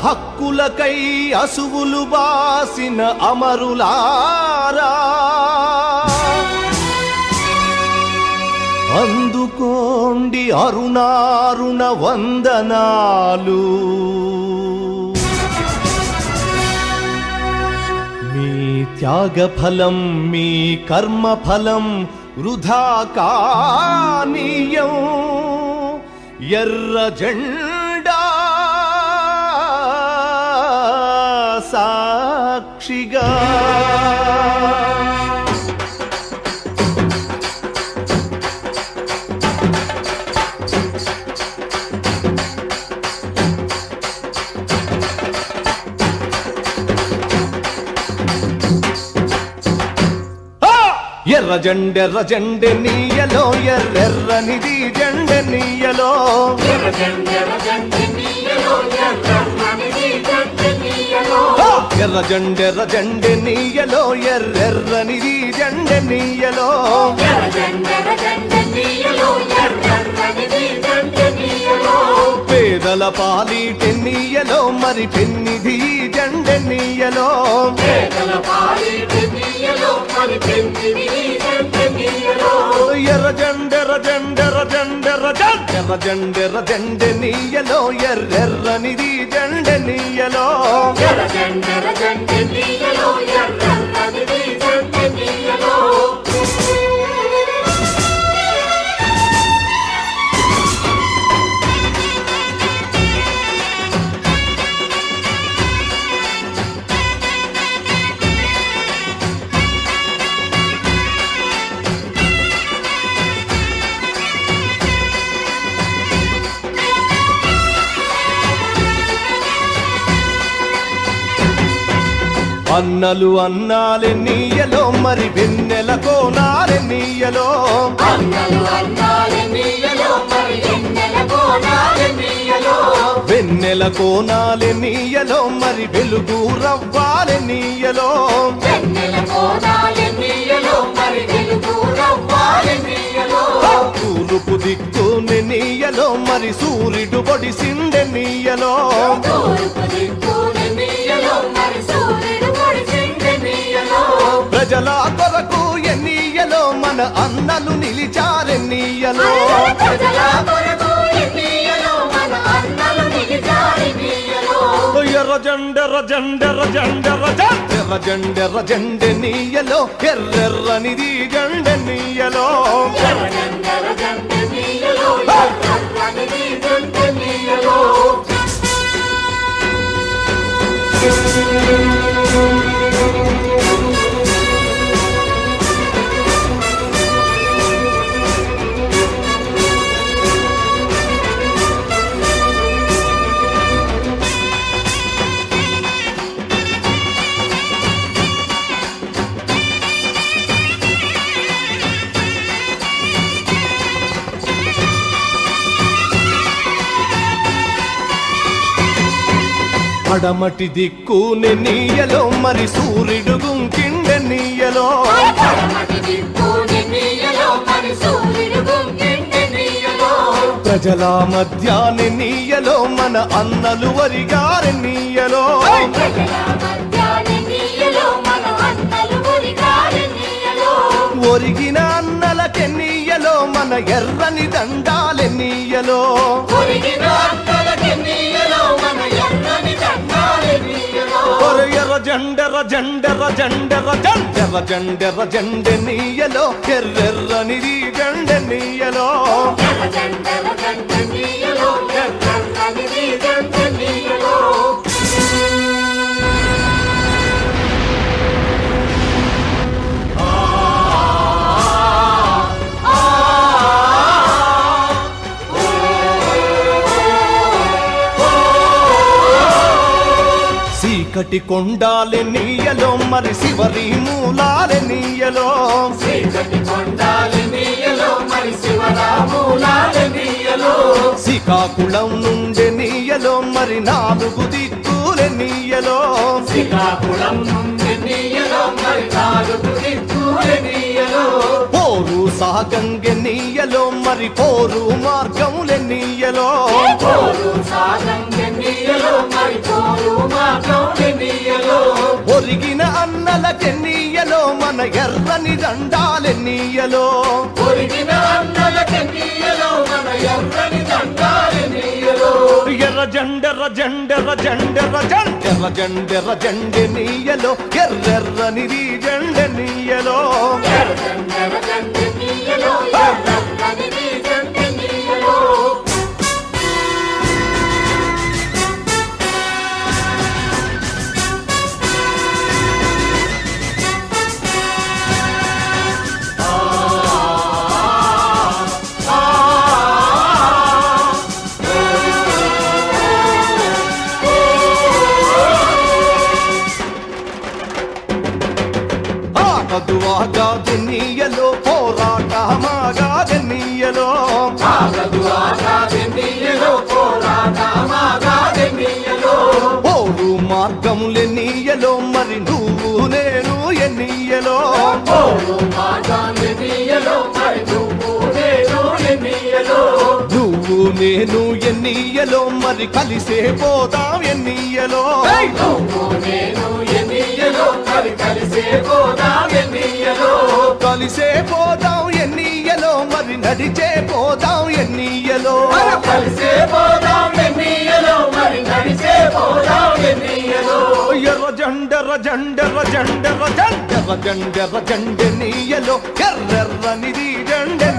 హక్కులకై అసువులు బాసిన అమరులారా అందుకోండి అరుణారుణ వందనాలు. మీ త్యాగఫలం మీ కర్మఫలం వృధా కానీయం. ఎర్ర జెండా సాక్షిగా ఎర్ర జెండె నీయలో ఎర్రెర్రనిది జెండె నీయలో. ఎర్ర జెండె నీయలో ఎర్రెర్రనిది జెండె నీయలో. పేదల పాలిటి నీయలో మరి పెన్నిధి జెండె నీయలో. ఎర్ర జెండె నీయలో ఎర్రెర్రనిది జెండె నీయలో. అన్నలు అన్నాలే నీయలో మరి వెన్నెల కోనాలే నీయలో. వెన్నెల కోనాలే నీయలో మరి వెలుగు రవ్వాలే నీయలో. తూర్పు దిక్కుని నీయలో మరి సూర్యుడు పొడిసిందె నీయలో. ప్రజల కొరకు ఎన్నీయలో మన అన్నలు నిలిచారెన్నీయలో. ఎర్ర జెండె నీయలో ఎర్రెర్రనిది జెండె నీయలో. అడమటి దిక్కుని నీయలో మరి సూర్యుడు గుంకిండె నీయలో. ప్రజల మధ్యాని నీయలో మన అన్నలు వరిగారి నీయలో. ఒరిగిన అన్నలకి నీయలో మన ఎర్రని దండాలె నీయలో. ఎర్ర జెండె నీయలో ఎర్రెర్రనిది జెండె నీయలో. చీకటి కొండాలె నీయలో మరి శివరి మూలాలె నీయలో. శ్రీకాకుళం నుండి నీయలో మరి నాలుగు దిక్కులె నీయలో. పోరు సాగంగె నీయలో మరి పోరు మార్గములె నీయలో. ఒరిగిన అన్నలకెన్నీయలో మన ఎర్రని జెండాలెన్నీయలో ఎర్ర జెండెర్ర జెండెర్ర జెండెర్ర జెండెర్ర జెండెర్ర జెండెనీయలో ఎర్రెర్రనిది జెండెనీయలో ఆగదువాగాదెన్నీయలో పోరాటమాగాదెన్నీయలో ఓరు మార్గములెన్నీయలో మరి నువ్వు నేను ఎన్నీయలో నువ్వు నేను ఎన్నీయలో మరి కలిసే పోదాం ఎన్నీయలో కలిసే పోదాం ఎన్నీయలో మరి నడిచే పోదాం ఎన్నీయలో ఎర్ర జెండెర్ర జెండెర్ర జెండెర్ర జెండెర్ర జెండెర్ర జెండెనీయలో ఎర్రెర్రనిది జెండె